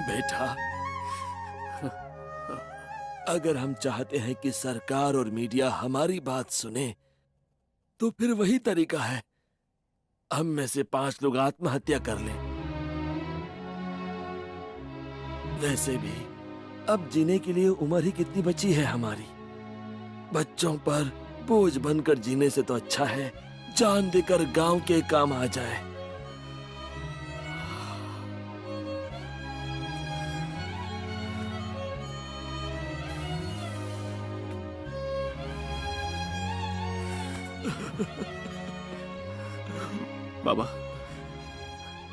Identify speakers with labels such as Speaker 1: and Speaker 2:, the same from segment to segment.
Speaker 1: बेटा, अगर हम चाहते हैं कि सरकार और मीडिया हमारी बात सुने, तो फिर वही तरीका है, हम में से 5 लोग आत्महत्या कर लें। वैसे भी अब जीने के लिए उम्र ही कितनी बची है हमारी। बच्चों पर बोझ बनकर जीने से तो अच्छा है जान देकर गांव के काम आ जाए।
Speaker 2: बाबा,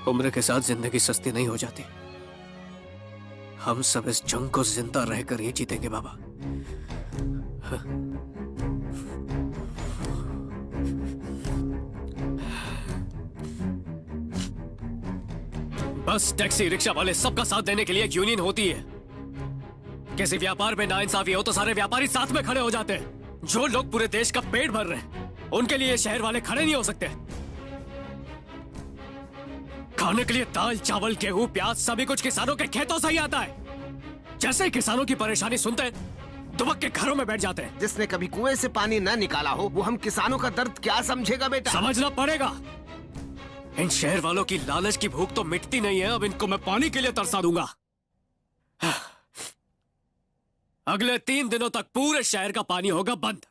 Speaker 2: उम्र के साथ जिंदगी सस्ती नहीं हो जाती। हम सब इस जंग को जिंदा रहकर ही जीतेंगे बाबा। बस टैक्सी रिक्शा वाले सबका साथ देने के लिए एक यूनियन होती है। किसी व्यापार में नाइंसाफी हो तो सारे व्यापारी साथ में खड़े हो जाते हैं। जो लोग पूरे देश का पेट भर रहे हैं, उनके लिए शहर वाले खड़े नहीं हो सकते। खाने के लिए दाल, चावल, गेहूं, प्याज सभी कुछ किसानों के खेतों से ही आता है। जैसे ही किसानों की परेशानी सुनते हैं, दुबक के घरों में बैठ जाते हैं।
Speaker 3: जिसने कभी कुएं से पानी न निकाला हो, वो हम किसानों का दर्द क्या समझेगा बेटा?
Speaker 2: समझना पड़ेगा। इन शहर वालों की लालच की भूख तो मिटती नहीं है। अब इनको मैं पानी के लिए तरसा दूंगा। अगले 3 दिनों तक पूरे शहर का पानी होगा बंद।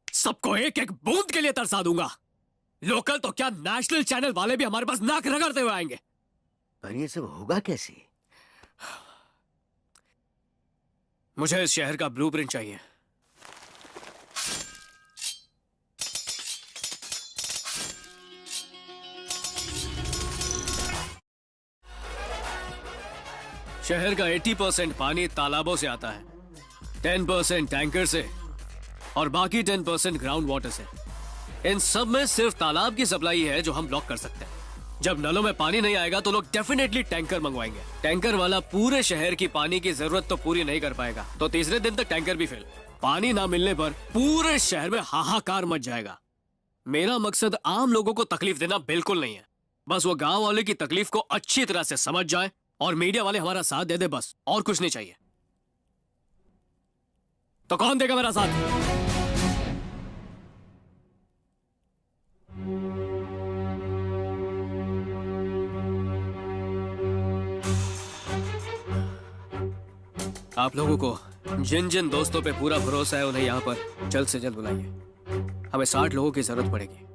Speaker 2: सबको एक एक बूंद के लिए तरसा दूंगा। लोकल तो क्या, नेशनल चैनल वाले भी हमारे पास नाक रगड़ते हुए आएंगे।
Speaker 3: पर ये सब होगा कैसे?
Speaker 2: मुझे इस शहर का ब्लूप्रिंट चाहिए। शहर का 80% पानी तालाबों से आता है, 10% टैंकर से और बाकी 10% ग्राउंड वाटर से। इन सब में सिर्फ तालाब की सप्लाई है जो हम ब्लॉक कर सकते हैं। जब नलों में पानी नहीं आएगा तो लोग डेफिनेटली टैंकर मंगवाएंगे। टैंकर वाला पूरे शहर की पानी की जरूरत तो पूरी नहीं कर पाएगा, तो तीसरे दिन तक टैंकर भी फेल। पानी ना मिलने पर पूरे शहर में हाहाकार मच जाएगा। मेरा मकसद आम लोगों को तकलीफ देना बिल्कुल नहीं है। बस वो गांव वाले की तकलीफ को अच्छी तरह से समझ जाए और मीडिया वाले हमारा साथ दे दे, बस और कुछ नहीं चाहिए। तो कौन देगा मेरा साथ? आप लोगों को जिन जिन दोस्तों पे पूरा भरोसा है उन्हें यहाँ पर जल्द से जल्द बुलाइए। हमें 60 लोगों की जरूरत पड़ेगी।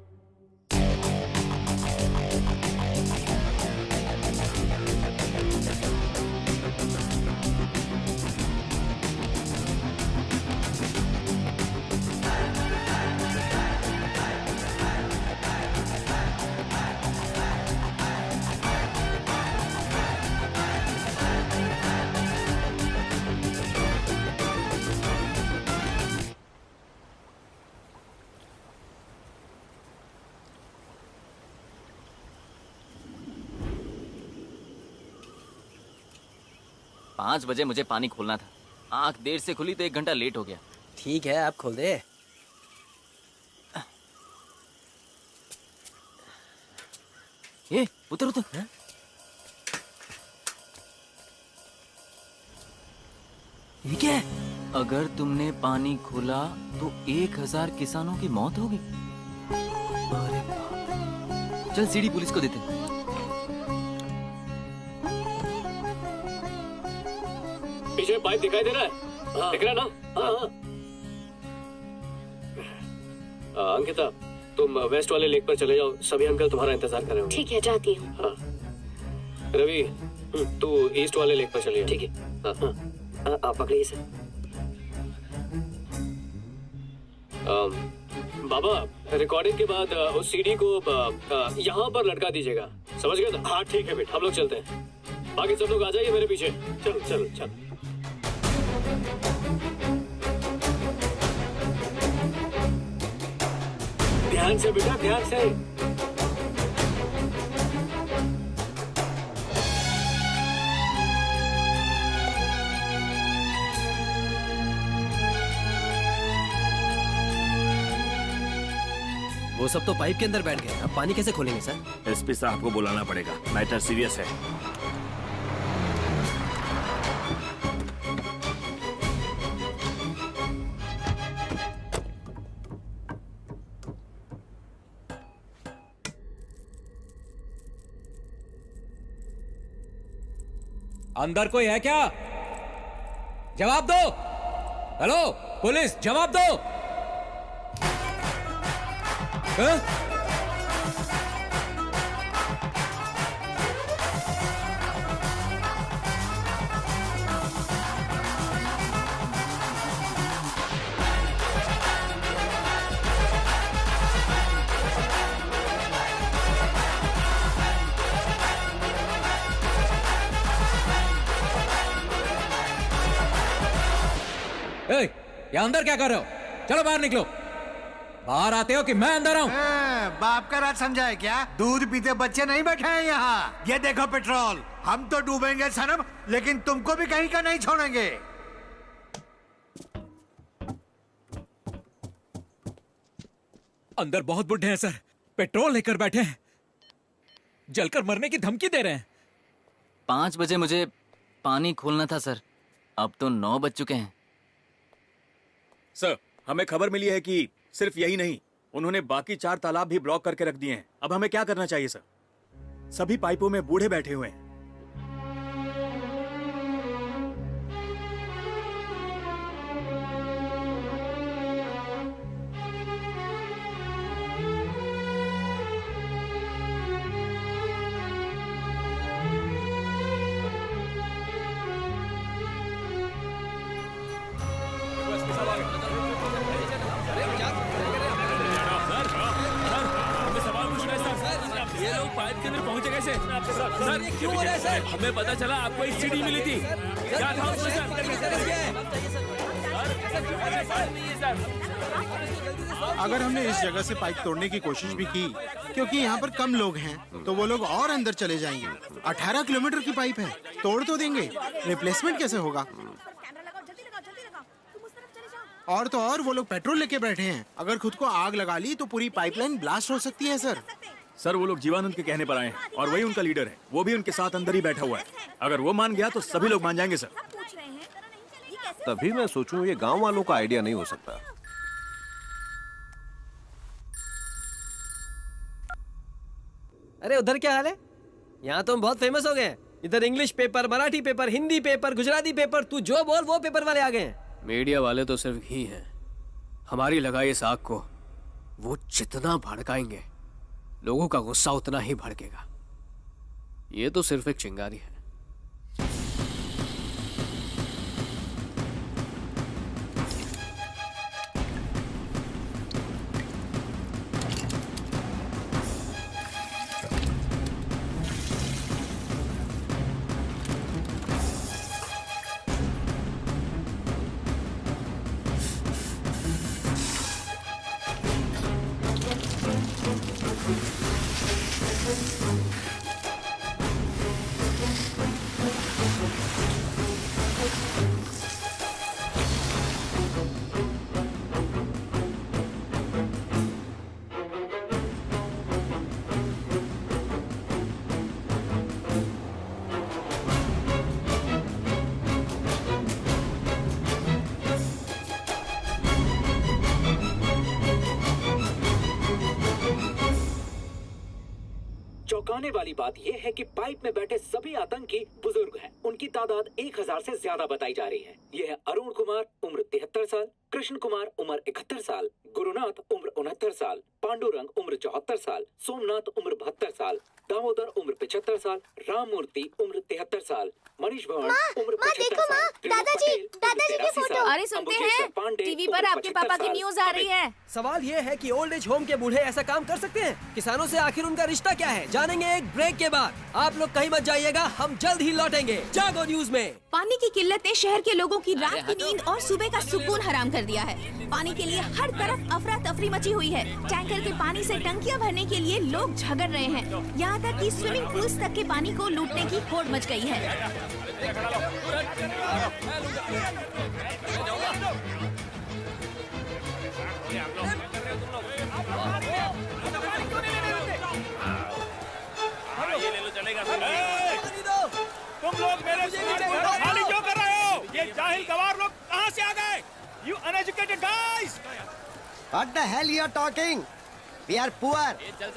Speaker 4: पाँच बजे मुझे पानी खोलना था। आंख देर से खुली तो 1 घंटा लेट हो गया।
Speaker 5: ठीक है, आप खोल दे।
Speaker 4: ये उतर उतर।
Speaker 5: ये क्या है?
Speaker 4: अगर तुमने पानी खोला तो 1000 किसानों की मौत होगी। चल सीडी पुलिस को देते।
Speaker 2: पीछे पाइप दिखाई दे रहा है? हाँ। दिख रहा है ना? हाँ। अंकिता, तुम वेस्ट वाले लेक पर चले जाओ। सभी अंकल तुम्हारा इंतजार कर रहे होंगे।
Speaker 6: ठीक है, जाती हूँ।
Speaker 2: हाँ। रवि, तू ईस्ट वाले लेक पर चलिए।
Speaker 6: ठीक है।
Speaker 2: हाँ।
Speaker 6: आप पकड़िए सर।
Speaker 2: बाबा, रिकॉर्डिंग के बाद उस सीडी को यहाँ पर लटका दीजिएगा। समझ गए ना? हाँ ठीक है बेटा, हम लोग चलते हैं। बाकी सब लोग आ जाइए मेरे पीछे। चलो चलो चलो। ध्यान से बेटा, ध्यान से।
Speaker 5: वो सब तो पाइप के अंदर बैठ गए, अब पानी कैसे खोलेंगे सर?
Speaker 1: एसपी साहब को बुलाना पड़ेगा, मैटर सीरियस है।
Speaker 6: अंदर कोई है क्या? जवाब दो। हेलो पुलिस, जवाब दो। हाँ? यहाँ अंदर क्या कर रहे हो? चलो बाहर निकलो। बाहर आते हो कि मैं अंदर आऊं?
Speaker 7: बाप का राज समझा है क्या? दूध पीते बच्चे नहीं बैठे हैं यहाँ। ये देखो पेट्रोल, हम तो डूबेंगे सनम, लेकिन तुमको भी कहीं का नहीं छोड़ेंगे।
Speaker 6: अंदर बहुत बुड्ढे हैं सर, पेट्रोल लेकर बैठे हैं, जलकर मरने की धमकी दे रहे हैं।
Speaker 4: 5 बजे मुझे पानी खोलना था सर, अब तो 9 बज चुके हैं।
Speaker 8: सर, हमें खबर मिली है कि सिर्फ यही नहीं, उन्होंने बाकी 4 तालाब भी ब्लॉक करके रख दिए हैं। अब हमें क्या करना चाहिए सर? सभी पाइपों में बूढ़े बैठे हुए हैं।
Speaker 9: ये लोग पाइप के अंदर पहुंचे कैसे? सर क्यों हो रहा है सर? हमें पता चला आपको एक सीडी मिली थी। क्या था उसमें सर?
Speaker 10: अगर हमने इस जगह से पाइप तोड़ने की कोशिश भी की, क्योंकि यहाँ पर कम लोग हैं, तो वो लोग और अंदर चले जाएंगे। 18 किलोमीटर की पाइप है, तोड़ तो देंगे, रिप्लेसमेंट कैसे होगा? और तो और वो लोग पेट्रोल लेके बैठे हैं, अगर खुद को आग लगा ली तो पूरी पाइपलाइन ब्लास्ट हो सकती है सर।
Speaker 8: सर, वो लोग जीवानंद के कहने पर आए हैं और वही उनका लीडर है। वो भी उनके साथ अंदर ही बैठा हुआ है। अगर वो मान गया तो सभी लोग मान जाएंगे सर।
Speaker 11: तभी मैं सोचूं ये गांव वालों का आइडिया नहीं हो सकता।
Speaker 5: अरे उधर क्या हाल है? यहाँ तो हम बहुत फेमस हो गए हैं। इधर English paper, Marathi paper, Hindi paper, Gujarati paper, तू जो बोल वो पेपर वाले आ गए हैं।
Speaker 2: मीडिया वाले तो सिर्फ घी हैं। हमारी लगाई इस आग को वो जितना भड़काएंगे, लोगों का गुस्सा उतना ही भड़केगा। ये तो सिर्फ एक चिंगारी है।
Speaker 12: चौंकाने वाली बात यह है कि पाइप में बैठे सभी आतंकी बुजुर्ग हैं। उनकी तादाद 1000 से ज्यादा बताई जा रही है। यह है अरुण कुमार, उम्र 73 साल, कृष्ण कुमार, उम्र 71 साल, गुरुनाथ, उम्र 69 साल, पांडुरंग, उम्र 74 साल, सोमनाथ, उम्र 72 साल, दामोदर, उम्र 75 साल, राममूर्ति, उम्र 73 साल, मनीष भवन, उम्र 75 साल,
Speaker 13: दादाजी की फोटो। अरे सुनते हैं, टीवी पर आपके पापा की न्यूज आ रही है।
Speaker 5: सवाल ये है कि ओल्ड एज होम के बूढ़े ऐसा काम कर सकते हैं? किसानों से आखिर उनका रिश्ता क्या है? जानेंगे एक ब्रेक के बाद। आप लोग कहीं मत जाइएगा, हम जल्द ही लौटेंगे जागो न्यूज में।
Speaker 13: पानी की किल्लत ने शहर के लोगों की रात की नींद और सुबह का सुकून हराम कर दिया है। पानी के लिए हर तरफ अफरा तफरी मची हुई है। टैंकर के पानी से टंकियां भरने के लिए लोग झगड़ रहे हैं। यहाँ तक कि स्विमिंग पूल्स तक के पानी को लूटने की होड़ मच गई है।
Speaker 9: तुम लोग मेरे खाली क्यों कर रहे हो? ये जाहिल गवार लोग कहाँ से आ गए? You uneducated guys!
Speaker 7: What the hell you are talking?
Speaker 14: We are poor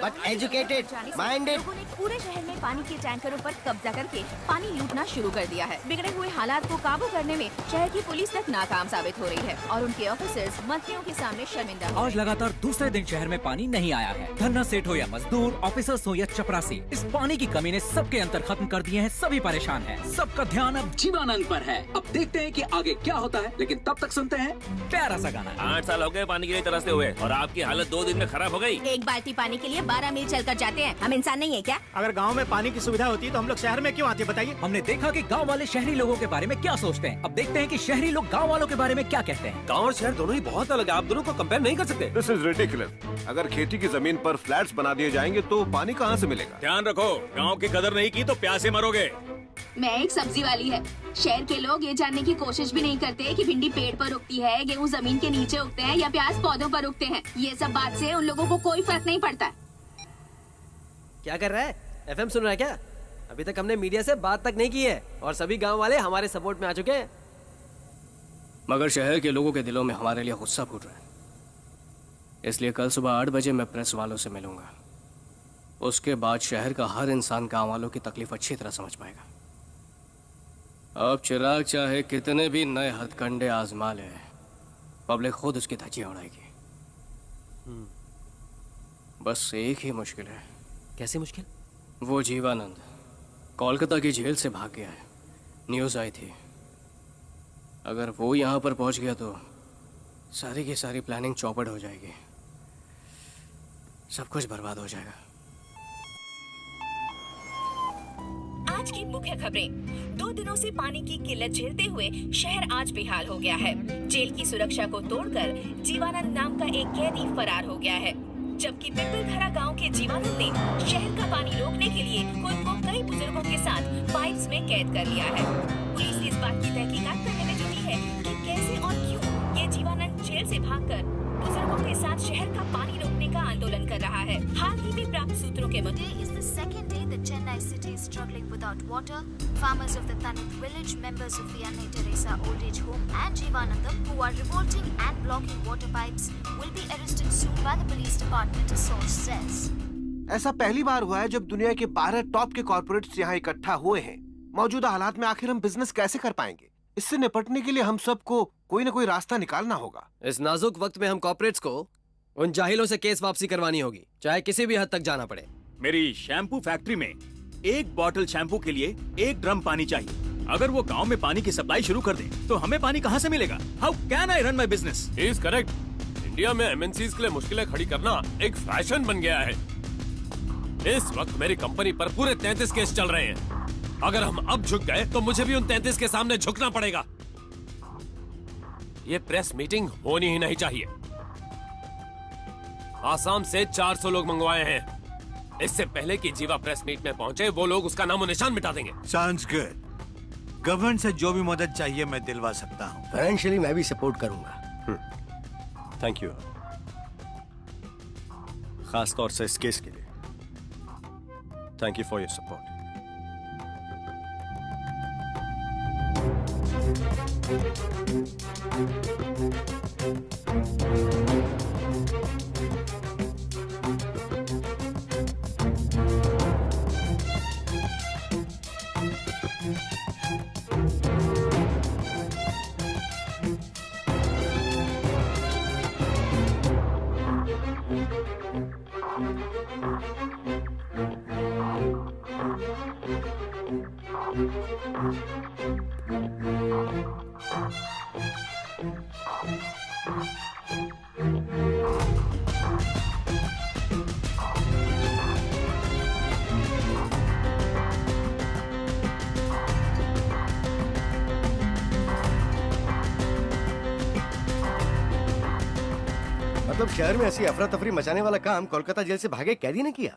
Speaker 14: but educated, minded.
Speaker 13: लोगों ने पूरे शहर में पानी के टैंकरों पर कब्जा करके पानी लूटना शुरू कर दिया है। बिगड़े हुए हालात को काबू करने में शहर की पुलिस तक नाकाम साबित हो रही है और उनके ऑफिसर्स मंत्रियों के सामने शर्मिंदा हो
Speaker 6: आज लगातार दूसरे दिन शहर में पानी नहीं आया है। धरना सेठ हो या मजदूर, ऑफिसर्स हो या चपरासी, इस पानी की कमी ने सबके अंतर खत्म कर दिए हैं। सभी परेशान हैं। सबका ध्यान अब जीवानंद पर है। अब देखते हैं कि आगे क्या होता है, लेकिन तब तक सुनते हैं प्यारा सा गाना।
Speaker 9: 8 साल हो गए पानी के लिए तरसते हुए और आपकी हालत 2 दिन में खराब हो गई।
Speaker 13: एक बाल्टी पानी के लिए 12 मील चलकर जाते हैं। हम इंसान नहीं है क्या?
Speaker 10: अगर गांव में पानी की सुविधा होती तो हम लोग शहर में क्यों आते बताइए।
Speaker 6: हमने देखा कि गांव वाले शहरी लोगों के बारे में क्या सोचते हैं। अब देखते हैं कि शहरी लोग गांव वालों के बारे में क्या कहते हैं।
Speaker 11: गांव और शहर दोनों ही बहुत अलग है, आप दोनों को कंपेयर नहीं कर सकते। This is ridiculous. अगर खेती की जमीन पर फ्लैट्स बना दिए जाएंगे तो पानी कहाँ से मिलेगा?
Speaker 8: ध्यान रखो, गांव की कदर नहीं की तो प्यासे मरोगे।
Speaker 13: मैं एक सब्जी वाली है। शहर के लोग ये जानने की कोशिश भी नहीं करते कि भिंडी पेड़ पर उगती है, गेहूँ जमीन के नीचे उगते हैं या प्याज पौधों पर उगते हैं। ये सब बात से उन लोगों को कोई फर्क नहीं पड़ता।
Speaker 5: क्या कर रहा है? एफएम सुन रहा है क्या? अभी तक हमने मीडिया से बात तक नहीं की है और सभी गांव वाले हमारे सपोर्ट में आ चुके हैं।
Speaker 2: मगर शहर के लोगों के दिलों में हमारे लिए गुस्सा फूट रहा है। इसलिए कल सुबह 8 बजे मैं प्रेस वालों से मिलूंगा। उसके बाद शहर का हर इंसान गांव वालों की तकलीफ अच्छी तरह समझ पाएगा। अब चिराग चाहे कितने भी नए हथकंडे आजमा ले, पब्लिक खुद उसकी धज्जियां उड़ाएगी। बस एक ही मुश्किल है।
Speaker 5: कैसी मुश्किल?
Speaker 2: वो जीवानंद कोलकाता की जेल से भाग गया है। न्यूज़ आई थी। अगर वो यहाँ पर पहुँच गया तो सारी की सारी प्लानिंग चौपट हो जाएगी। सब कुछ बर्बाद हो जाएगा।
Speaker 13: आज की मुख्य खबरें। 2 दिनों से पानी की किल्लत झेलते हुए शहर आज बेहाल हो गया है। जेल की सुरक्षा को तोड़कर जीवानंद नाम का एक कैदी फरार हो गया है, जबकि पिपलधरा गांव के जीवानंद ने शहर का पानी रोकने के लिए खुद को कई बुजुर्गों के साथ पाइप्स में कैद कर लिया है। पुलिस इस बात की तहकीकात करने में जुटी है कि कैसे और क्यों ये जीवानंद जेल से भागकर बुजुर्गों के साथ शहर का पानी रोकने का आंदोलन कर रहा है। हाल ही में प्राप्त सूत्रों के मुताबिक
Speaker 15: is the second day that Chennai city is struggling without water. Farmers of the Tanit village, members of the Anna Teresa old age home and Jeevanandam who are revolting and blocking water pipes will be arrested soon by the police department, a source says.
Speaker 3: ऐसा पहली बार हुआ है जब दुनिया के 12 top के corporates यहाँ इकट्ठा हुए हैं। मौजूदा हालात में आखिर हम बिजनेस कैसे कर पाएंगे? इससे निपटने के लिए हम सबको कोई न कोई रास्ता निकालना होगा।
Speaker 5: इस नाजुक वक्त में हम कॉर्पोरेट्स को उन जाहिलों से केस वापसी करवानी होगी, चाहे किसी भी हद तक जाना पड़े।
Speaker 8: मेरी शैम्पू फैक्ट्री में 1 बॉटल शैम्पू के लिए 1 ड्रम पानी चाहिए। अगर वो गांव में पानी की सप्लाई शुरू कर दे तो हमें पानी कहां से मिलेगा? How can I run my business?
Speaker 9: He is correct. India में एमएनसीज के लिए मुश्किलें खड़ी करना एक फैशन बन गया है। इस वक्त मेरी कंपनी पर पूरे 33 केस चल रहे हैं। अगर हम अब झुक गए तो मुझे भी उन 33 के सामने झुकना पड़ेगा। ये प्रेस मीटिंग होनी ही नहीं चाहिए। आसाम से 400 लोग मंगवाए हैं। इससे पहले कि जीवा प्रेस मीट में पहुंचे वो लोग उसका नामो निशान मिटा देंगे।
Speaker 7: Sounds good. गवर्नमेंट से जो भी मदद चाहिए मैं दिलवा सकता हूँ।
Speaker 14: फाइनेंशियली मैं भी सपोर्ट करूंगा।
Speaker 11: थैंक यू, खास तौर से इस केस के लिए। Thank you for your support.
Speaker 14: मतलब शहर में ऐसी अफरा तफरी मचाने वाला काम कोलकाता जेल से भागे कैदी ने किया।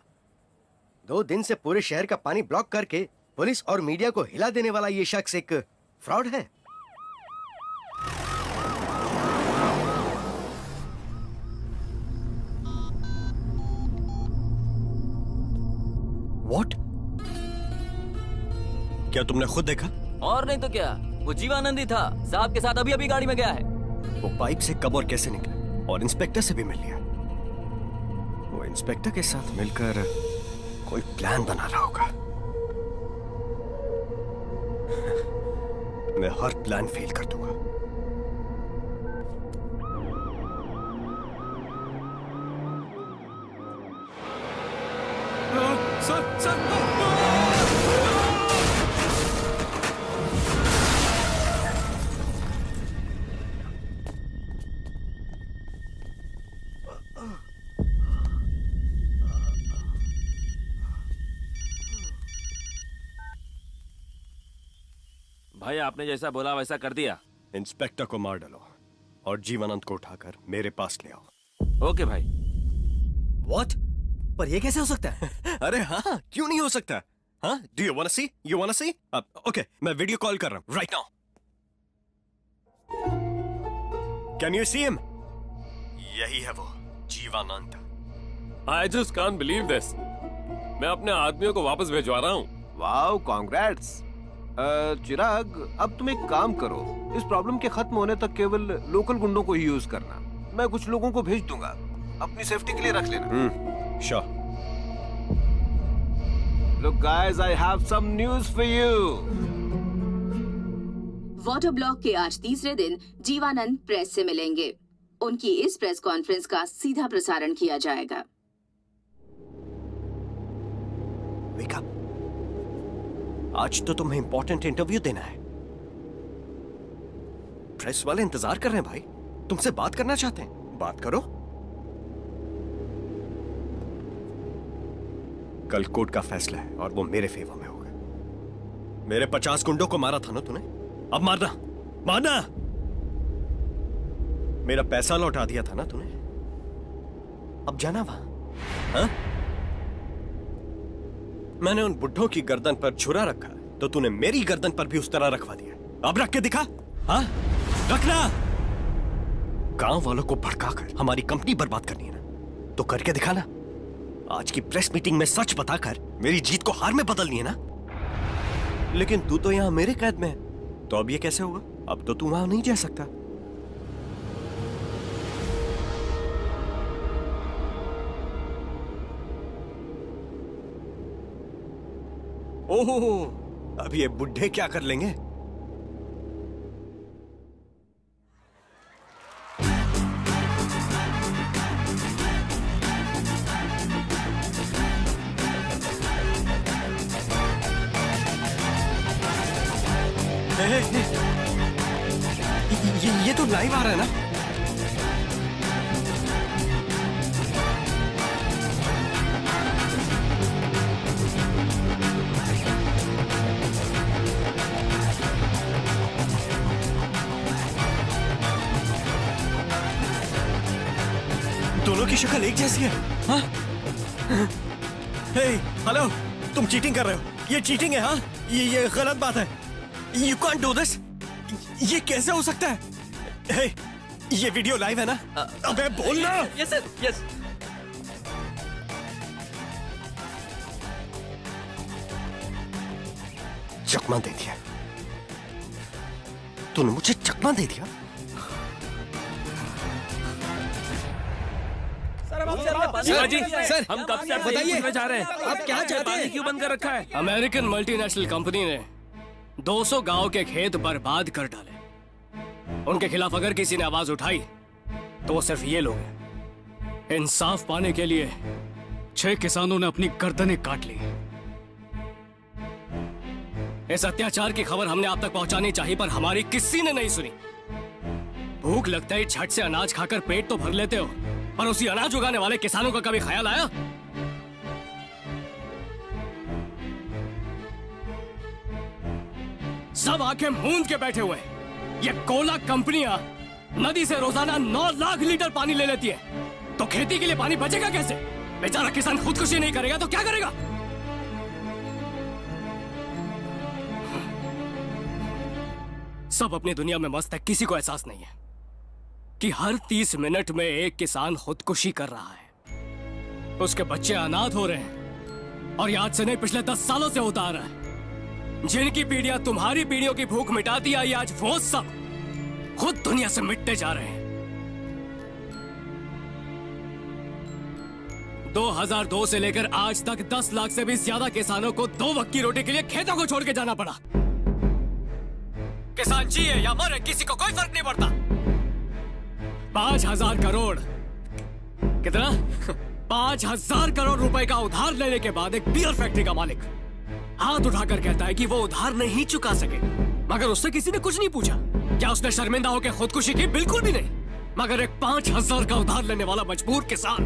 Speaker 14: 2 दिन से पूरे शहर का पानी ब्लॉक करके पुलिस और मीडिया को हिला देने वाला ये शख्स एक फ्रॉड है।
Speaker 11: What? क्या तुमने खुद देखा?
Speaker 4: और नहीं तो क्या, वो जीवानंद ही था। साहब के साथ अभी अभी गाड़ी में गया है।
Speaker 11: वो पाइप से कब और कैसे निकले और इंस्पेक्टर से भी मिल लिया। वो
Speaker 14: इंस्पेक्टर के साथ मिलकर कोई प्लान बना रहा होगा। मैं हर प्लान फेल कर दूंगा।
Speaker 16: भाई आपने जैसा बोला वैसा कर दिया।
Speaker 14: इंस्पेक्टर को मार डालो और जीवानंद को उठाकर मेरे पास ले आओ।
Speaker 16: ओके भाई।
Speaker 14: What? पर ये कैसे हो सकता है? अरे हाँ, क्यों नहीं हो सकता? हाँ? Do you wanna see? You wanna see? Okay, मैं वीडियो कॉल कर रहा हूँ right now. Can you see him? यही है वो, Jivanand.
Speaker 9: I just can't believe this. मैं अपने आदमियों को वापस भिजवा रहा हूँ।
Speaker 11: Wow, congrats. चिराग, अब तुम एक काम करो, इस प्रॉब्लम के खत्म होने तक केवल लोकल गुंडों को ही यूज करना। मैं कुछ लोगों को भेज दूंगा, अपनी सेफ्टी के लिए रख लेना।
Speaker 14: Sure.
Speaker 11: Look guys, I have some news for you.
Speaker 17: Water block के आज तीसरे दिन जीवानंद प्रेस से मिलेंगे। उनकी इस प्रेस कॉन्फ्रेंस का सीधा प्रसारण किया जाएगा।
Speaker 14: Wake up. आज तो तुम्हें इंपॉर्टेंट इंटरव्यू देना है। प्रेस वाले इंतजार कर रहे हैं भाई, तुमसे बात करना चाहते हैं, बात करो। कल कोर्ट का फैसला है और वो मेरे फेवर में होगा। मेरे 50 गुंडों को मारा था ना तूने, अब मारना, मारना। मेरा पैसा लौटा दिया था ना तूने, अब जाना वहां। हाँ? मैंने उन बुड्ढों की गर्दन पर छुरा रखा तो तूने मेरी गर्दन पर भी उस तरह रखवा दिया। अब रख के दिखा। हाँ? रखना। गांव वालों को भड़काकर हमारी कंपनी बर्बाद करनी है ना, तो करके दिखाना। आज की प्रेस मीटिंग में सच बताकर मेरी जीत को हार में बदलनी है ना। लेकिन तू तो यहां मेरे कैद में है, तो अब ये कैसे होगा? अब तो तू वहां नहीं जा सकता। ओहो, अब ये बुड्ढे क्या कर लेंगे? ये तो लाइव आ रहा है ना? दोनों की शक्ल एक जैसी है। हाँ? हे, हेलो, तुम चीटिंग कर रहे हो। ये चीटिंग है। हाँ? ये गलत बात है। You can't do this. ये कैसे हो सकता है? हे, ये वीडियो लाइव है ना? अबे बोलना।
Speaker 5: Yes sir, yes.
Speaker 14: चकमा दे दिया। तूने मुझे चकमा दे दिया।
Speaker 2: शिवाजी,
Speaker 5: सर,
Speaker 2: हम कब से
Speaker 5: बताइए,
Speaker 2: में जा रहे हैं?
Speaker 5: आप क्या चाहते हैं?
Speaker 2: क्यों बंद कर रखा है? अमेरिकन मल्टीनेशनल कंपनी ने 200 गांव के खेत बर्बाद कर डाले। उनके खिलाफ अगर किसी ने आवाज उठाई तो वो सिर्फ ये लोग हैं। इंसाफ पाने के लिए 6 किसानों ने अपनी गर्दनें काट ली। इस अत्याचार की खबर हमने आप तक पहुंचानी चाहिए, पर हमारी किसी ने नहीं सुनी। भूख लगता है झट से अनाज खाकर पेट तो भर लेते हो, पर उसी अनाज उगाने वाले किसानों का कभी ख्याल आया? सब आंखें मूंद के बैठे हुए हैं। ये कोला कंपनियां नदी से रोजाना 9 लाख लीटर पानी ले लेती है, तो खेती के लिए पानी बचेगा कैसे? बेचारा किसान खुदकुशी नहीं करेगा तो क्या करेगा? सब अपनी दुनिया में मस्त है, किसी को एहसास नहीं है कि हर 30 मिनट में एक किसान खुदकुशी कर रहा है। उसके बच्चे अनाथ हो रहे हैं, और ये आज से नहीं पिछले 10 सालों से होता आ रहा है। जिनकी पीढ़ियां तुम्हारी पीढ़ियों की भूख मिटाती आई, आज वो सब खुद दुनिया से मिटते जा रहे हैं। 2002 से लेकर आज तक 10 लाख से भी ज्यादा किसानों को 2 वक्त की रोटी के लिए खेतों को छोड़ के जाना पड़ा। किसान जिए या मरे किसी को कोई फर्क नहीं पड़ता। 5,000 करोड़ कितना 5,000 करोड़ रुपए का उधार लेने के बाद एक बियर फैक्ट्री का मालिक हाथ उठाकर कहता है कि वो उधार नहीं चुका सकेगा, मगर उससे किसी ने कुछ नहीं पूछा। क्या उसने शर्मिंदा होकर खुदकुशी की? बिल्कुल भी नहीं। मगर एक 5,000 का उधार लेने वाला मजबूर किसान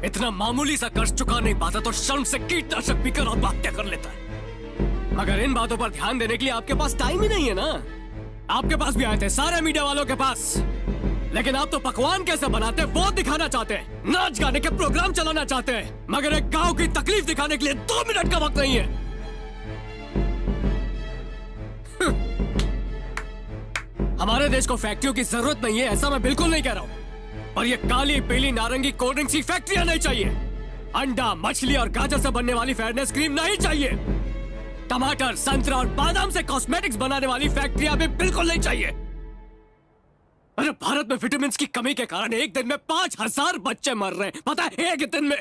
Speaker 2: इतना मामूली सा कर्ज चुका नहीं पाता तो शर्म से कीटनाशक पीकर आत्महत्या कर लेता है। मगर इन बातों पर ध्यान देने के लिए आपके पास टाइम ही नहीं है ना। आपके पास भी आए थे सारे मीडिया वालों के पास, लेकिन आप तो पकवान कैसे बनाते हैं वो दिखाना चाहते हैं, नाच गाने के प्रोग्राम चलाना चाहते हैं, मगर एक गांव की तकलीफ दिखाने के लिए 2 मिनट का वक्त नहीं है। हमारे देश को फैक्ट्रियों की जरूरत नहीं है, ऐसा मैं बिल्कुल नहीं कह रहा हूं, पर ये काली पीली नारंगी कोल्ड ड्रिंक्स की फैक्ट्रियां नहीं चाहिए। अंडा, मछली और गाजर से बनने वाली फेयरनेस क्रीम नहीं चाहिए। टमाटर, संतरा और बादाम से कॉस्मेटिक्स बनाने वाली फैक्ट्रियां भी बिल्कुल नहीं चाहिए। अरे भारत में विटामिन की कमी के कारण एक दिन में 5,000 बच्चे मर रहे हैं, पता है, एक दिन में।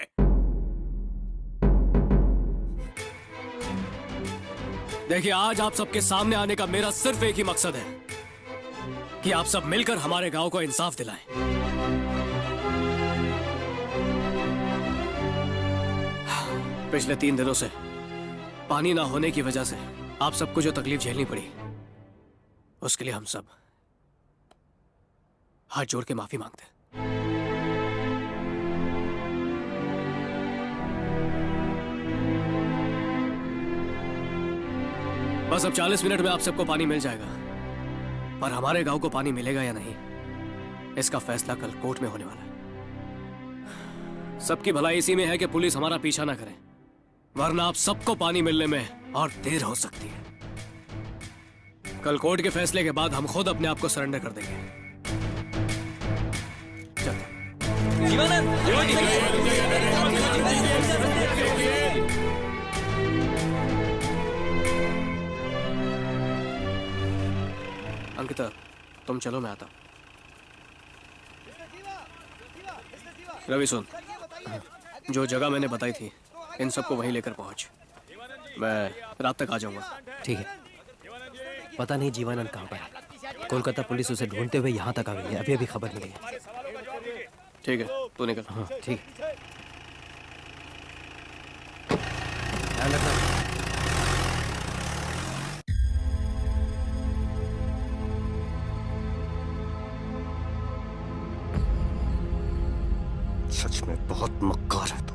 Speaker 2: देखिए, आज आप सबके सामने आने का मेरा सिर्फ एक ही मकसद है कि आप सब मिलकर हमारे गांव को इंसाफ दिलाएं। पिछले 3 दिनों से पानी ना होने की वजह से आप सबको जो तकलीफ झेलनी पड़ी, उसके लिए हम सब हाथ जोड़ के माफी मांगते हैं। बस अब 40 मिनट में आप सबको पानी मिल जाएगा, पर हमारे गांव को पानी मिलेगा या नहीं, इसका फैसला कल कोर्ट में होने वाला है। सबकी भलाई इसी में है कि पुलिस हमारा पीछा ना करे, वरना आप सबको पानी मिलने में और देर हो सकती है। कल कोर्ट के फैसले के बाद हम खुद अपने आप को सरेंडर कर देंगे। अंकिता, तुम चलो, मैं आता हूं। रवि सुन, जो जगह मैंने बताई थी इन सबको वहीं लेकर पहुंच। मैं रात तक आ जाऊंगा।
Speaker 5: ठीक है। पता नहीं जीवानंद कहाँ पर है। कोलकाता पुलिस उसे ढूंढते हुए यहाँ तक आ गई है, अभी अभी खबर मिली है।
Speaker 2: ठीक है, तू निकल।
Speaker 5: हाँ ठीक। ध्यान रखना।
Speaker 14: सच में बहुत मक्कार है तू,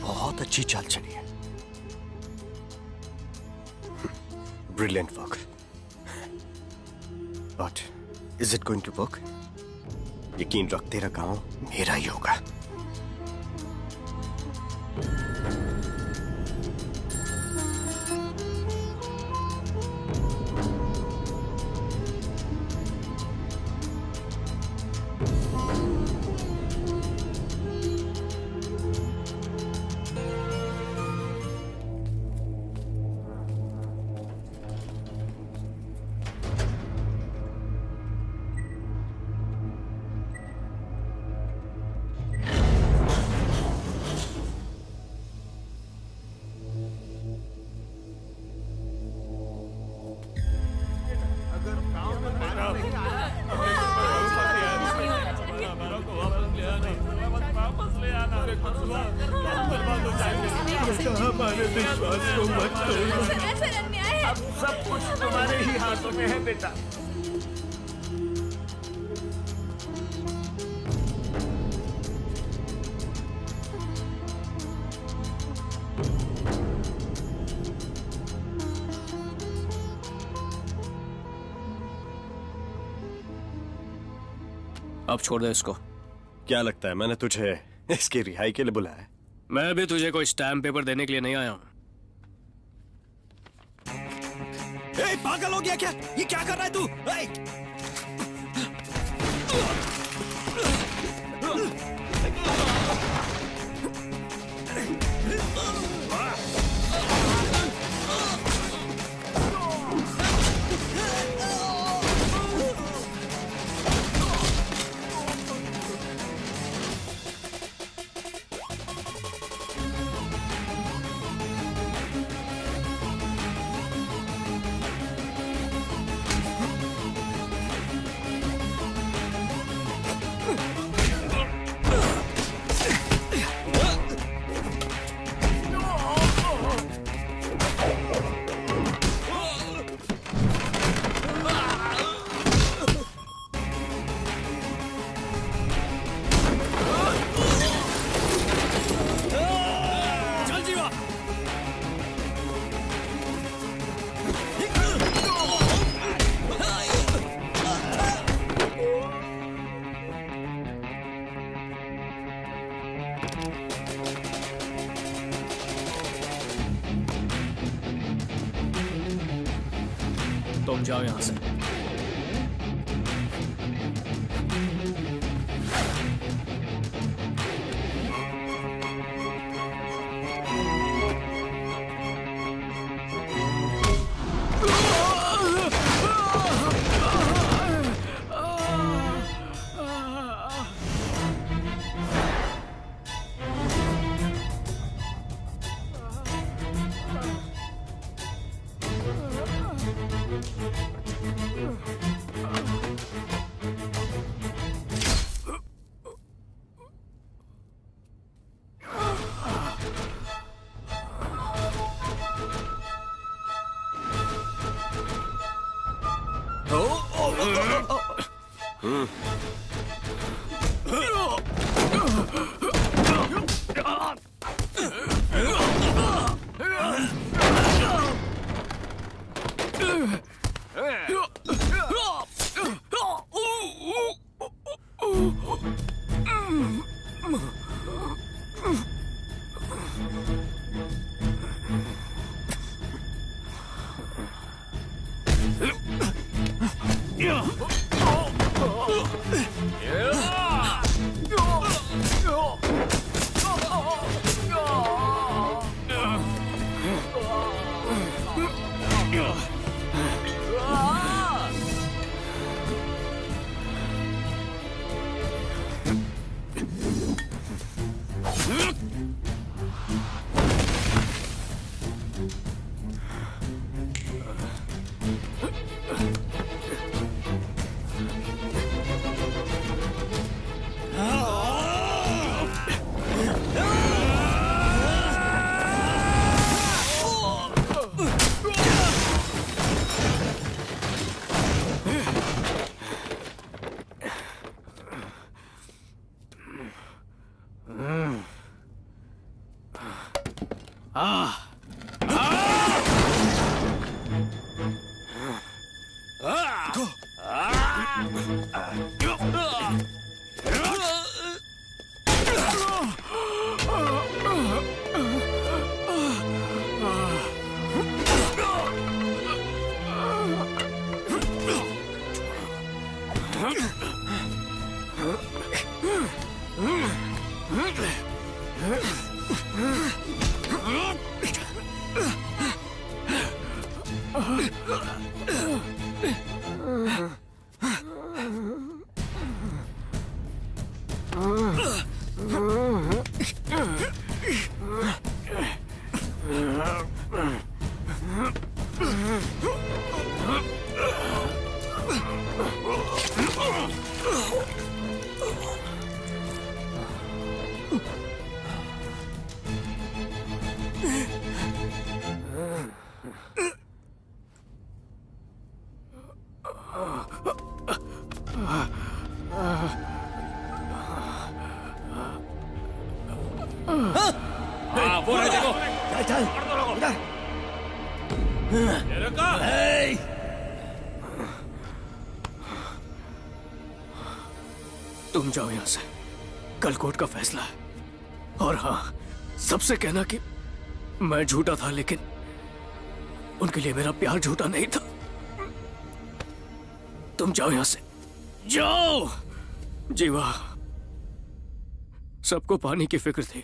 Speaker 14: बहुत अच्छी चाल चली है। Brilliant work, but is it going to work? यकीन रख, तेरा गांव मेरा ही होगा।
Speaker 18: हमारे विश्वास को मत तोड़ो। अब सब कुछ तुम्हारे ही हाथों में है बेटा।
Speaker 2: अब छोड़ दे इसको।
Speaker 14: क्या लगता है मैंने तुझे इसकी रिहाई के लिए बुलाया है?
Speaker 2: मैं भी तुझे कोई स्टैम्प पेपर देने के लिए नहीं आया हूं।
Speaker 14: ए, पागल हो गया क्या? ये क्या कर रहा है तू?
Speaker 2: तुम जाओ यहाँ से।
Speaker 9: वो रहे देखो।
Speaker 5: चल इधर।
Speaker 2: तुम जाओ यहाँ से, कल कोर्ट का फैसला है। और हाँ, सबसे कहना कि मैं झूठा था, लेकिन उनके लिए मेरा प्यार झूठा नहीं था। तुम जाओ यहाँ से, जाओ। जीवा, सबको पानी की फिक्र थी,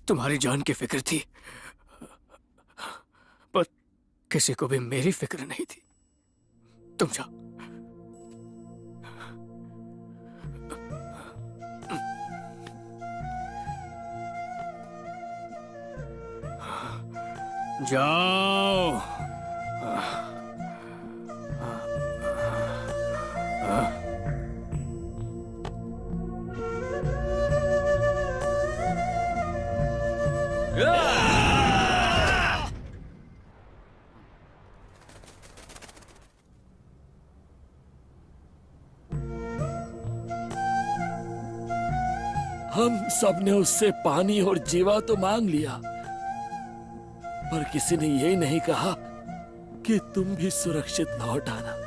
Speaker 2: तुम्हारी जान की फिक्र थी, पर किसी को भी मेरी फिक्र नहीं थी। तुम जाओ। जाओ।
Speaker 1: हम सब ने उससे पानी और जीवा तो मांग लिया, पर किसी ने यही नहीं कहा कि तुम भी सुरक्षित लौट आना।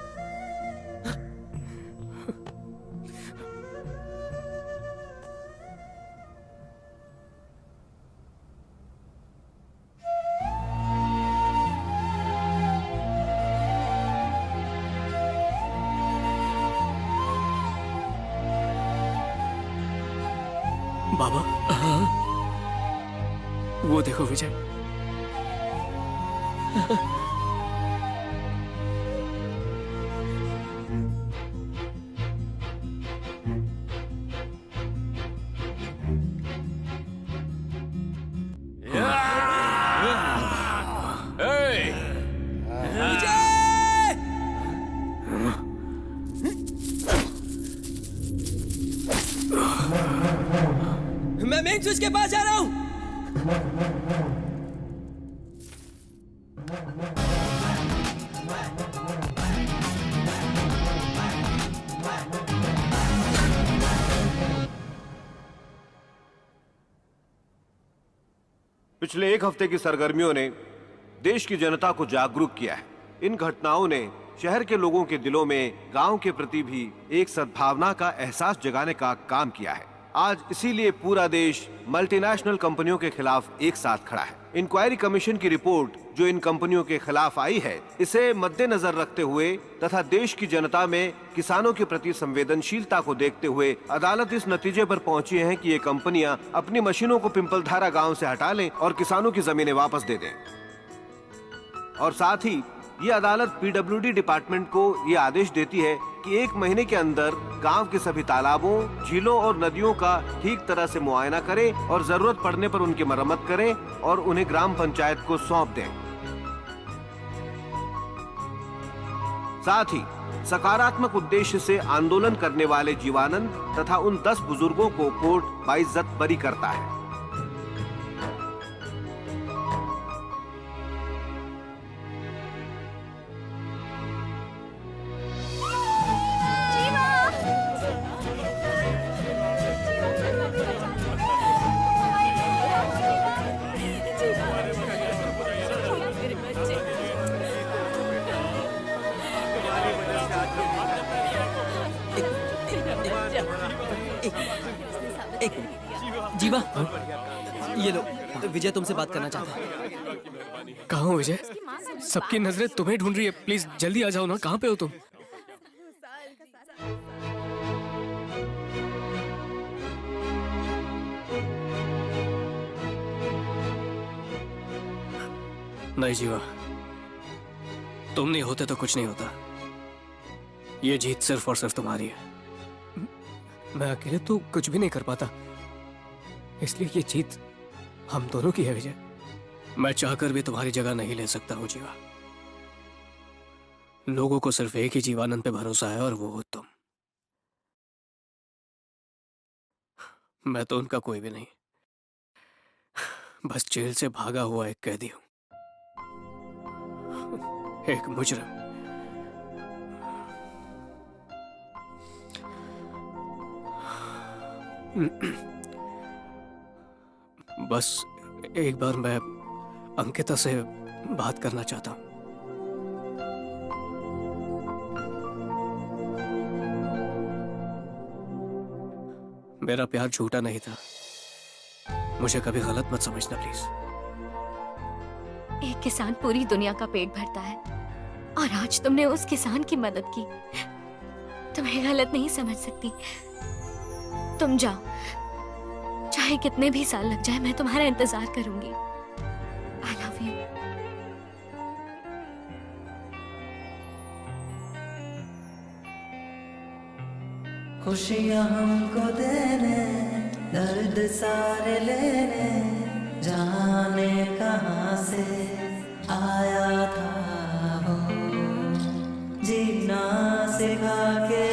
Speaker 2: बाबा, वो देखो विजय।
Speaker 5: मैं मेन स्विच के पास जा रहा हूं।
Speaker 11: पिछले एक हफ्ते की सरगर्मियों ने देश की जनता को जागरूक किया है। इन घटनाओं ने शहर के लोगों के दिलों में गांव के प्रति भी एक सद्भावना का एहसास जगाने का काम किया है। आज इसीलिए पूरा देश मल्टीनेशनल कंपनियों के खिलाफ एक साथ खड़ा है। इंक्वायरी कमीशन की रिपोर्ट जो इन कंपनियों के खिलाफ आई है, इसे मद्देनजर रखते हुए तथा देश की जनता में किसानों के प्रति संवेदनशीलता को देखते हुए अदालत इस नतीजे पर पहुंची है कि ये कंपनियां अपनी मशीनों को पिंपलधारा गांव से हटा लें और किसानों की जमीनें वापस दे दें। और साथ ही ये अदालत पीडब्ल्यूडी डिपार्टमेंट को ये आदेश देती है कि 1 महीने के अंदर गांव के सभी तालाबों, झीलों और नदियों का ठीक तरह से मुआयना करे और जरूरत पड़ने पर उनकी मरम्मत करें और उन्हें ग्राम पंचायत को सौंप दें। साथ ही सकारात्मक उद्देश्य से आंदोलन करने वाले जीवानंद तथा उन 10 बुजुर्गों को कोर्ट बाइज्जत बरी करता है।
Speaker 5: जीवा, ये लो, विजय तुमसे बात करना चाहता है।
Speaker 2: कहाँ हो विजय? सबकी नजरें तुम्हें ढूंढ रही है। प्लीज जल्दी आ जाओ ना। कहाँ पे हो तुम? नहीं जीवा, तुम नहीं होते तो कुछ नहीं होता। ये जीत सिर्फ और सिर्फ तुम्हारी है। मैं अकेले तो कुछ भी नहीं कर पाता, इसलिए ये जीत हम दोनों की है विजय। मैं चाहकर भी तुम्हारी जगह नहीं ले सकता हूं जीवा। लोगों को सिर्फ एक ही जीवानंद पे भरोसा है और वो हो तुम। मैं तो उनका कोई भी नहीं, बस जेल से भागा हुआ एक कैदी हूं, एक मुजरिम। बस एक बार मैं अंकिता से बात करना चाहता हूं। मेरा प्यार झूठा नहीं था, मुझे कभी गलत मत समझना प्लीज।
Speaker 19: एक किसान पूरी दुनिया का पेट भरता है और आज तुमने उस किसान की मदद की। तुम्हें गलत नहीं समझ सकती। तुम जाओ, चाहे कितने भी साल लग जाए, मैं तुम्हारा इंतजार करूंगी। I love you.
Speaker 20: खुशियाँ हमको देने, दर्द सारे लेने, जाने कहाँ से आया था वो, जीना सिखा के